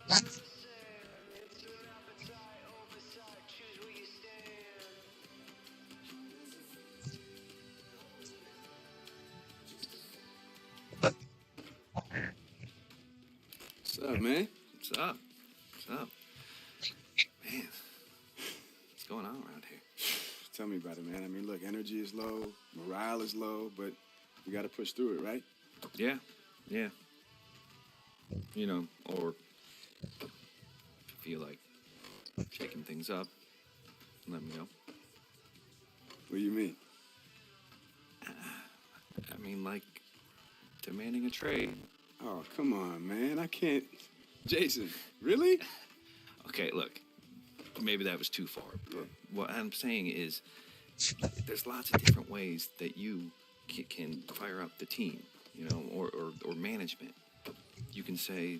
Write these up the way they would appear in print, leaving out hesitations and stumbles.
What's up, man? What's up? What's up? Man, what's going on around here? Tell me about it, man. I mean, look, energy is low, morale is low, but we got to push through it, right? Yeah. You know, or if you feel like shaking things up, let me know. What do you mean? I mean, like, demanding a trade. Oh, come on, man. I can't. Jason, really? Okay, look, maybe that was too far, but what I'm saying is there's lots of different ways that you can fire up the team, you know, or management. You can say,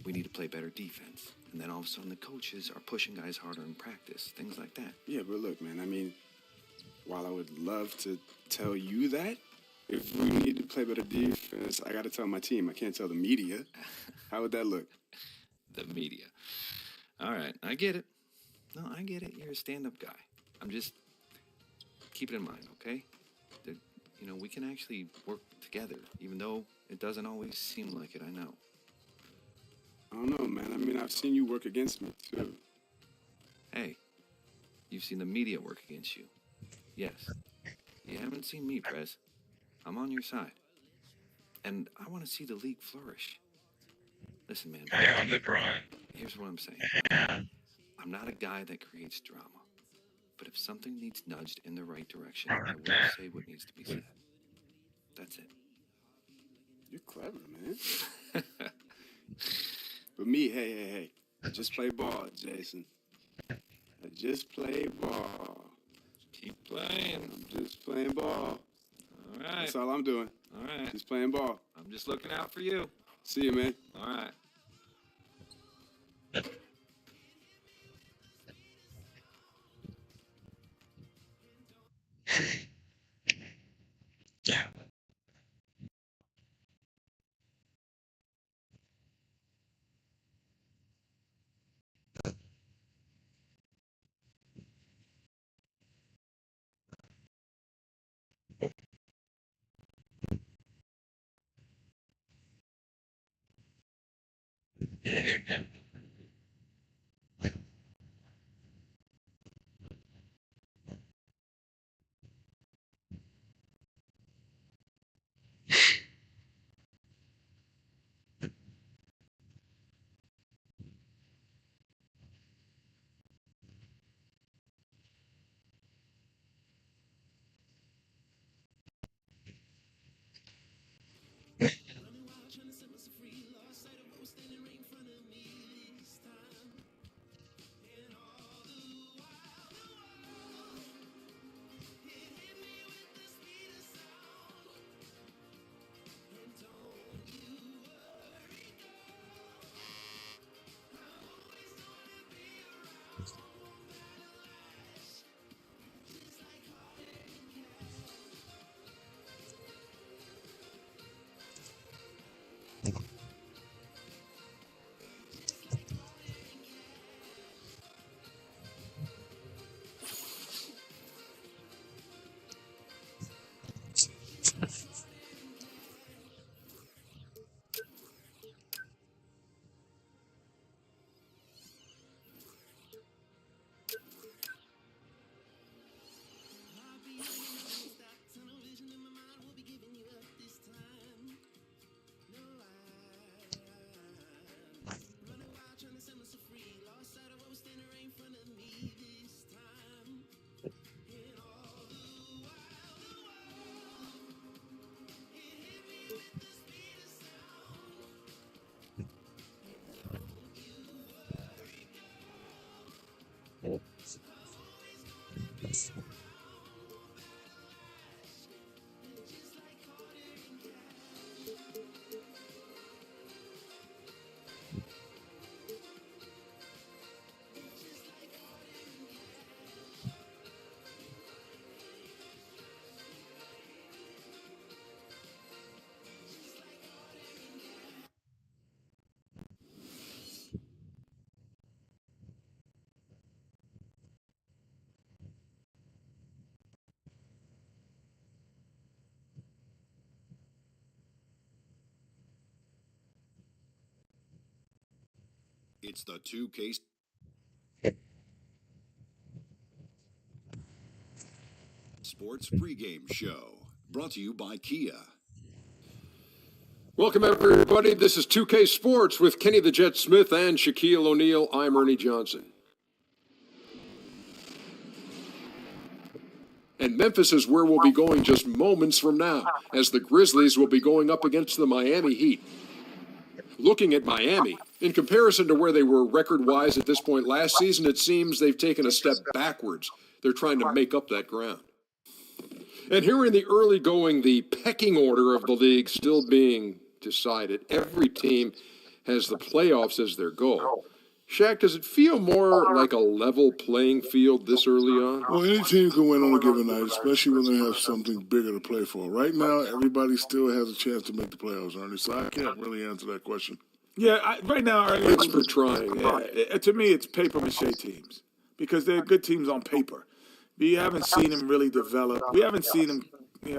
we need to play better defense. And then all of a sudden the coaches are pushing guys harder in practice, things like that. Yeah, but look, man, I mean, while I would love to tell you that, if we need to play better defense, I got to tell my team. I can't tell the media. How would that look? The media. All right, I get it. No, I get it. You're a stand-up guy. I'm just keep it in mind, okay? That, you know, we can actually work together, even though it doesn't always seem like it, I know. I don't know, man. I mean, I've seen you work against me, too. Hey, you've seen the media work against you. Yes. You haven't seen me, Prez. I'm on your side. And I want to see the league flourish. Listen, man. Hey, I'm LeBron. Here's what I'm saying. Yeah. I'm not a guy that creates drama. But if something needs nudged in the right direction, All I right, will man. say what needs to be said. That's it. You're clever, man. But me, hey. I just play ball, Jason. I just play ball. Keep playing. I'm just playing ball. All right. That's all I'm doing. All right. Just playing ball. I'm just looking out for you. See you, man. All right. Yeah. Yeah. It's the 2K Sports pregame show, brought to you by Kia. Welcome, everybody. This is 2K Sports with Kenny the Jet Smith and Shaquille O'Neal. I'm Ernie Johnson. And Memphis is where we'll be going just moments from now, as the Grizzlies will be going up against the Miami Heat. Looking at Miami, in comparison to where they were record-wise at this point last season, it seems they've taken a step backwards. They're trying to make up that ground. And here in the early going, the pecking order of the league still being decided. Every team has the playoffs as their goal. Shaq, does it feel more like a level playing field this early on? Well, any team can win on a given night, especially when they have something bigger to play for. Right now, everybody still has a chance to make the playoffs, Ernie, so I can't really answer that question. Yeah, right now, Ernie, Thanks for trying. to me, it's paper mache teams because they're good teams on paper. We haven't seen them really develop. We haven't seen them,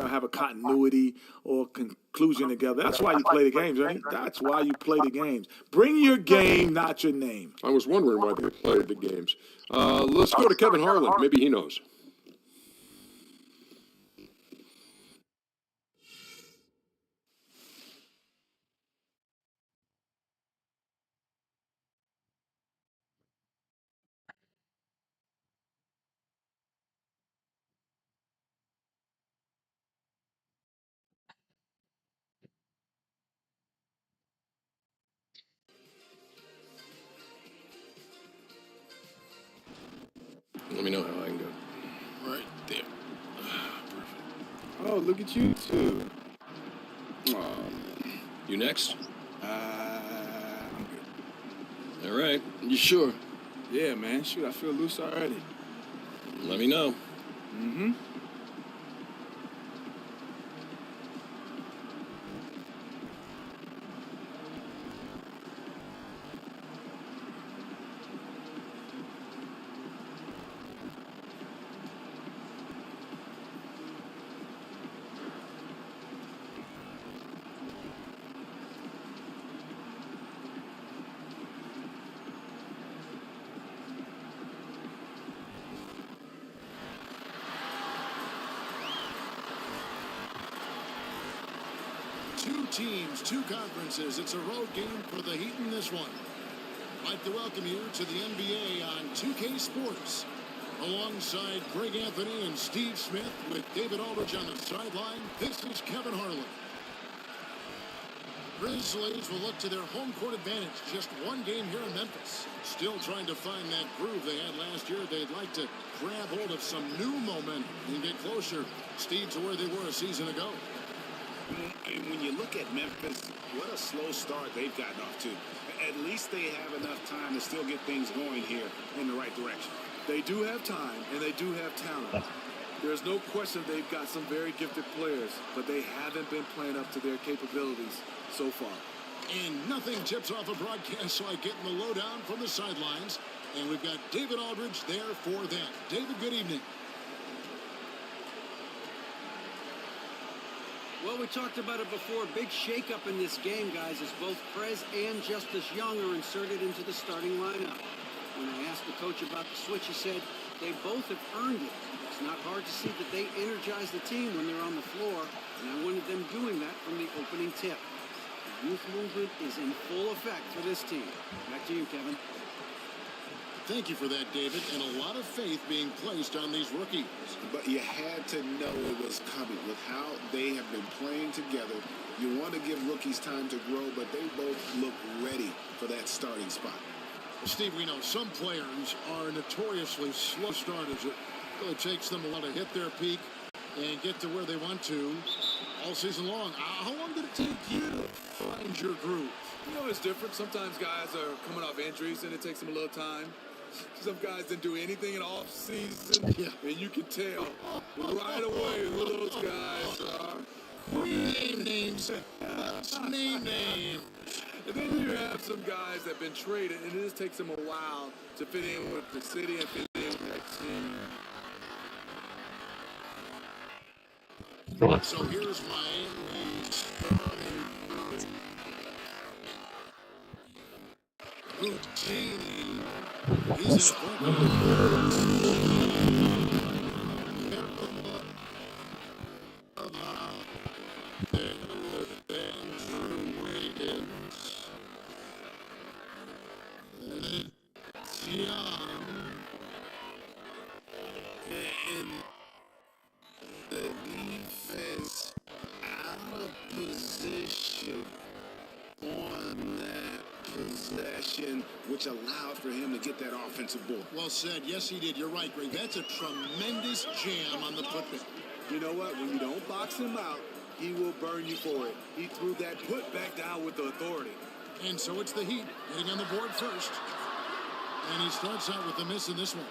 have a continuity or conclusion together. That's why you play the games, Ernie. That's why you play the games. Bring your game, not your name. I was wondering why they played the games. Let's go to Kevin Harlan. Maybe he knows. Let me know how I can go. Right there. Oh, look at you too. Oh, You next? I'm good. All right. You sure? Yeah, man. Shoot, I feel loose already. Let me know. Mm-hmm. Two teams, two conferences. It's a road game for the Heat in this one. I'd like to welcome you to the NBA on 2K Sports. Alongside Greg Anthony and Steve Smith with David Aldridge on the sideline, this is Kevin Harlan. Grizzlies will look to their home court advantage. Just one game here in Memphis. Still trying to find that groove they had last year. They'd like to grab hold of some new momentum and get closer, Steve, to where they were a season ago. And when you look at Memphis, what a slow start they've gotten off to. At least they have enough time to still get things going here in the right direction. They do have time, and they do have talent. There's no question they've got some very gifted players, but they haven't been playing up to their capabilities so far. And nothing tips off a broadcast like getting the lowdown from the sidelines. And we've got David Aldridge there for that. David, good evening. Well, we talked about it before. Big shakeup in this game, guys, as both Prez and Justice Young are inserted into the starting lineup. When I asked the coach about the switch, he said they both have earned it. It's not hard to see that they energize the team when they're on the floor, and I wanted them doing that from the opening tip. The youth movement is in full effect for this team. Back to you, Kevin. Thank you for that, David, and a lot of faith being placed on these rookies. But you had to know it was coming with how they have been playing together. You want to give rookies time to grow, but they both look ready for that starting spot. Well, Steve, we know some players are notoriously slow starters. It really takes them a while to hit their peak and get to where they want to all season long. How long did it take you to find your groove? It's different. Sometimes guys are coming off injuries, and it takes them a little time. Some guys didn't do anything in off season, and you can tell right away who those guys are. Name names. Name names. And then you have some guys that have been traded, and it just takes them a while to fit in with the city and fit in with that team. So here's Houdini. He's in front. Which allowed for him to get that offensive board. Well said. Yes, he did. You're right, Greg. That's a tremendous jam on the putback. You know what? When you don't box him out, he will burn you for it. He threw that putback down with the authority. And so it's the Heat getting on the board first. And he starts out with a miss in this one.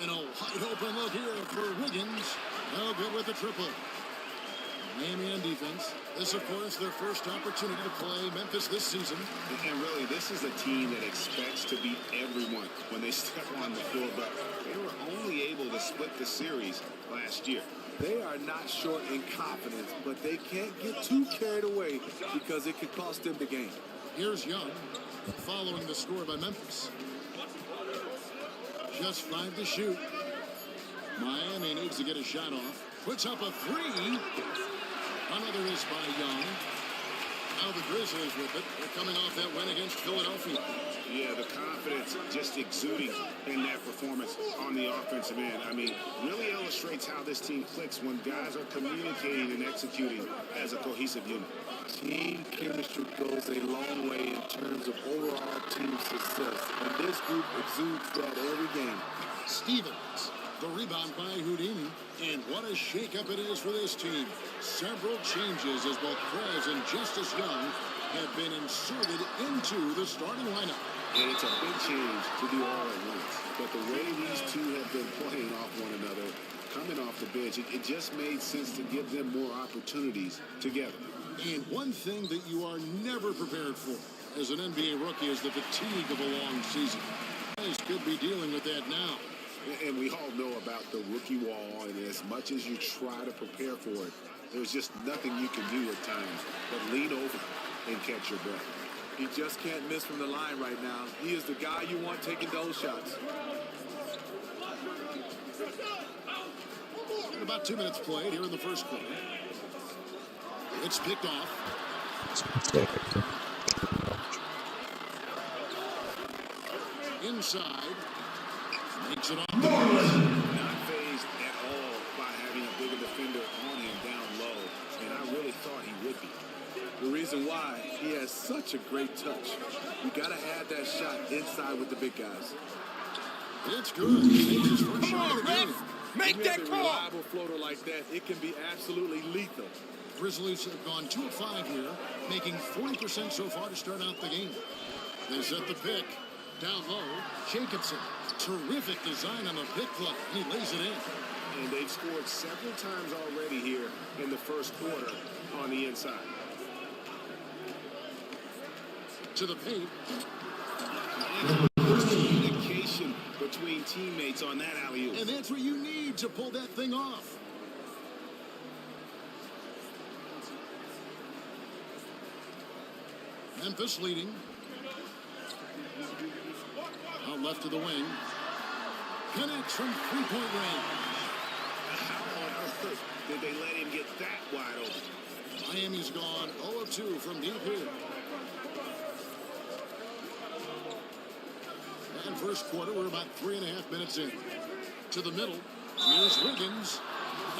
And a wide open look here for Wiggins. No good with the triple. Miami on defense. This, of course, their first opportunity to play Memphis this season. And really, this is a team that expects to beat everyone when they step on the floor, but they were only able to split the series last year. They are not short in confidence, but they can't get too carried away because it could cost them the game. Here's Young following the score by Memphis. Just 5 to shoot. Miami needs to get a shot off. Puts up a 3. Another miss by Young. Now the Grizzlies with it. They're coming off that win against Philadelphia. Yeah, the confidence just exuding in that performance on the offensive end. I mean, really illustrates how this team clicks when guys are communicating and executing as a cohesive unit. Team chemistry goes a long way in terms of overall team success, and this group exudes that every game. Stevens, the rebound by Houdini, and what a shakeup it is for this team. Several changes as both Prez and Justice Young have been inserted into the starting lineup. And it's a big change to do all at once. But the way these two have been playing off one another, coming off the bench, it just made sense to give them more opportunities together. And one thing that you are never prepared for as an NBA rookie is the fatigue of a long season. Guys could be dealing with that now. And we all know about the rookie wall, and as much as you try to prepare for it, there's just nothing you can do at times but lean over and catch your breath. He just can't miss from the line right now. He is the guy you want taking those shots. About 2 minutes played here in the first quarter. It's picked off. Inside. Makes it off. Not fazed at all by having a bigger defender on him down low, and I really thought he would be. The reason why, he has such a great touch. You got to have that shot inside with the big guys. It's good. He takes his first shot of the game. Make that call! A reliable floater like that, it can be absolutely lethal. Grizzlies have gone 2 of 5 here, making 40% so far to start out the game. They set the pick. Down low, Jacobson. Terrific design on the pick play. He lays it in. And they've scored several times already here in the first quarter on the inside. To the paint. Communication between teammates on that alley-oop. And that's what you need to pull that thing off. Memphis leading. Out left of the wing. Connects from three-point range. How on earth did they let him get that wide open? Miami's gone 0 of 2 from deep here. And first quarter, we're about 3.5 minutes in. To the middle. Here's Wiggins.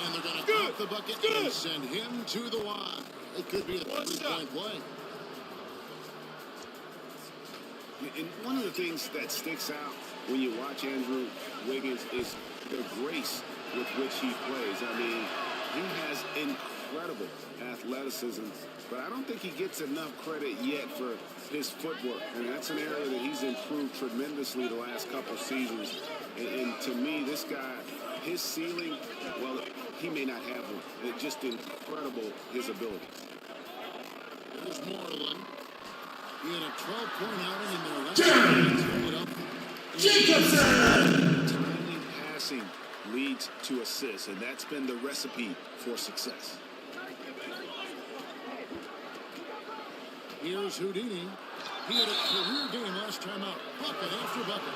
And they're going to pop the bucket and send him to the line. It could be a three-point play. And one of the things that sticks out when you watch Andrew Wiggins is the grace with which he plays. I mean, he has incredible athleticism, but I don't think he gets enough credit yet for his footwork. And that's an area that he's improved tremendously the last couple seasons. And to me, this guy, his ceiling, well, he may not have one. It's just incredible, his ability. There's Moreland. He had a 12-point outing in their last Jacobson! Timely passing leads to assists, and that's been the recipe for success. Here's Houdini. He had a career game last time out. Bucket after bucket.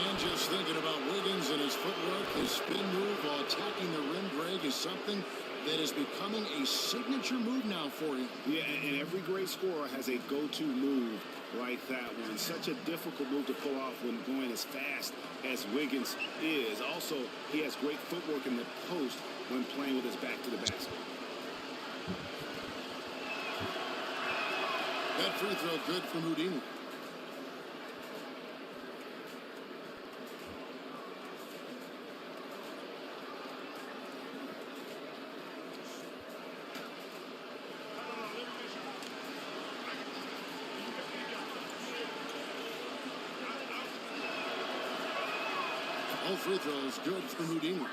And just thinking about Wiggins and his footwork, his spin move while attacking the rim, Greg, is something that is becoming a signature move now for him. Yeah, and every great scorer has a go-to move like that one. Such a difficult move to pull off when going as fast as Wiggins is. Also, he has great footwork in the post when playing with his back to the basket. That free throw good from Houdini. All free throws good from Houdini.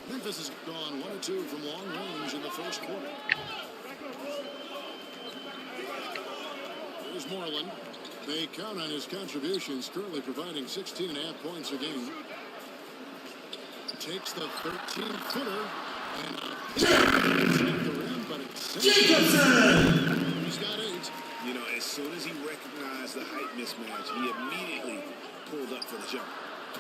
Memphis has gone 1 or 2 from long range in the first quarter. Here's Moreland. They count on his contributions, currently providing 16.5 points a game. Takes the 13-footer and hits the rim, but it's Jacobson. He's got 8. You know, as soon as he recognized the height mismatch, he immediately pulled up for the jump.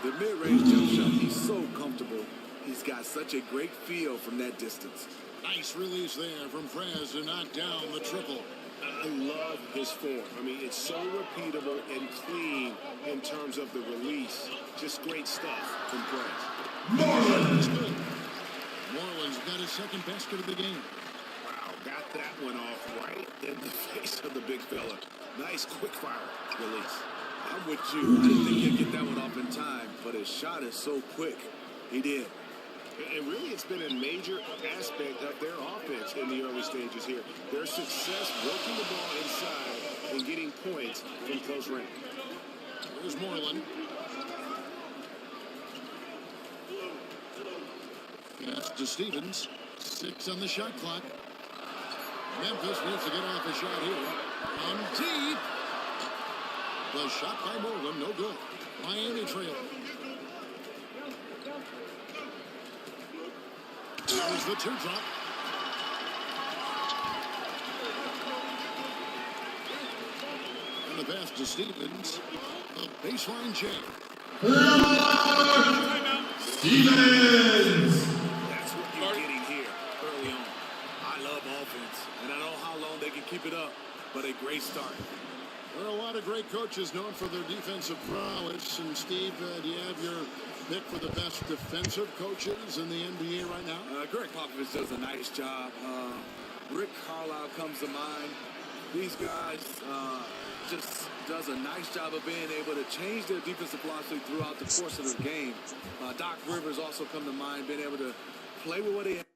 The mid-range jump shot, he's so comfortable. He's got such a great feel from that distance. Nice release there from Prez to knock down the triple. I love his form. I mean, it's so repeatable and clean in terms of the release. Just great stuff from Prez. Moreland's good. Moreland's got his second basket of the game. Wow, got that one off right in the face of the big fella. Nice quick fire release. I'm with you. I didn't think he'd get that one off in time, but his shot is so quick. He did. And really, it's been a major aspect of their offense in the early stages here. Their success working the ball inside and getting points from close range. Here's Moreland. That's to Stevens. 6 on the shot clock. Memphis needs to get off a shot here. On deep. The shot by Moreland, no good. Miami trail. There's the 2-drop. And the pass to Stevens. The baseline check. Stevens! That's what you're getting here early on. I love offense, and I don't know how long they can keep it up, but a great start. There are a lot of great coaches known for their defensive prowess. And Steve, do you have your pick for the best defensive coaches in the NBA right now? Greg Popovich does a nice job. Rick Carlisle comes to mind. These guys just does a nice job of being able to change their defensive philosophy throughout the course of their game. Doc Rivers also come to mind, being able to play with what they have.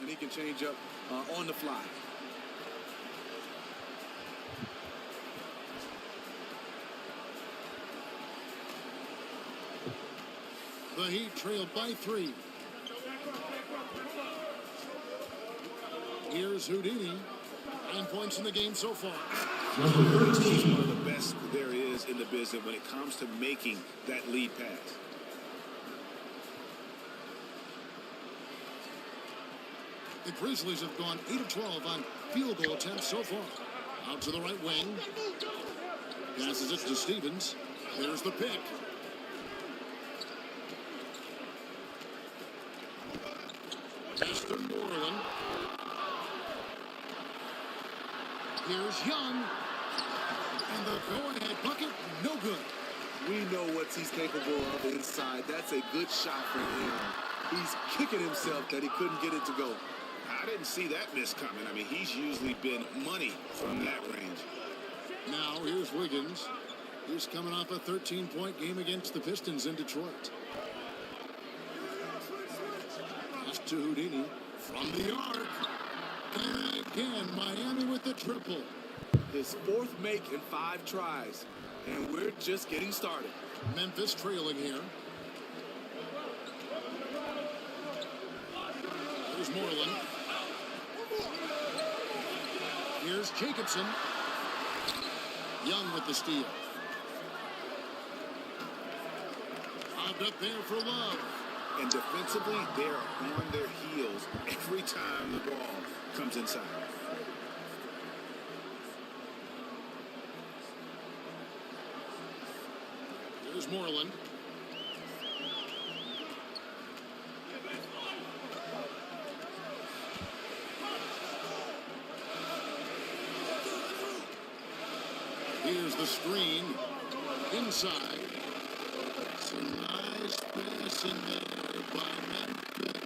And he can change up on the fly. The Heat trailed by 3. Here's Houdini. 9 points in the game so far. He's one of the best there is in the business when it comes to making that lead pass. The Grizzlies have gone 8 of 12 on field goal attempts so far. Out to the right wing. Passes it to Stevens. There's the pick. Esther Moreland. Here's Young. And the go-ahead bucket, no good. We know what he's capable of inside. That's a good shot for him. He's kicking himself that he couldn't get it to go. I didn't see that miss coming. I mean, he's usually been money from that range. Now, here's Wiggins. He's coming off a 13-point game against the Pistons in Detroit. Pass to Houdini from the arc. And again, Miami with the triple. His 4th make in 5 tries. And we're just getting started. Memphis trailing here. There's Moreland. Here's Jacobson. Young with the steal. Shoved up there for Love. And defensively, they're on their heels every time the ball comes inside. Here's Moreland. Here's the screen. Inside. It's a nice pass in there by Memphis.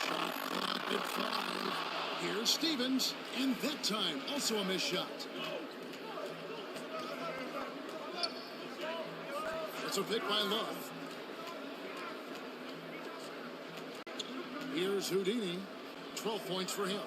Shot clock at 5. Here's Stevens. And that time, also a missed shot. It's a pick by Love. Here's Houdini. 12 points for him.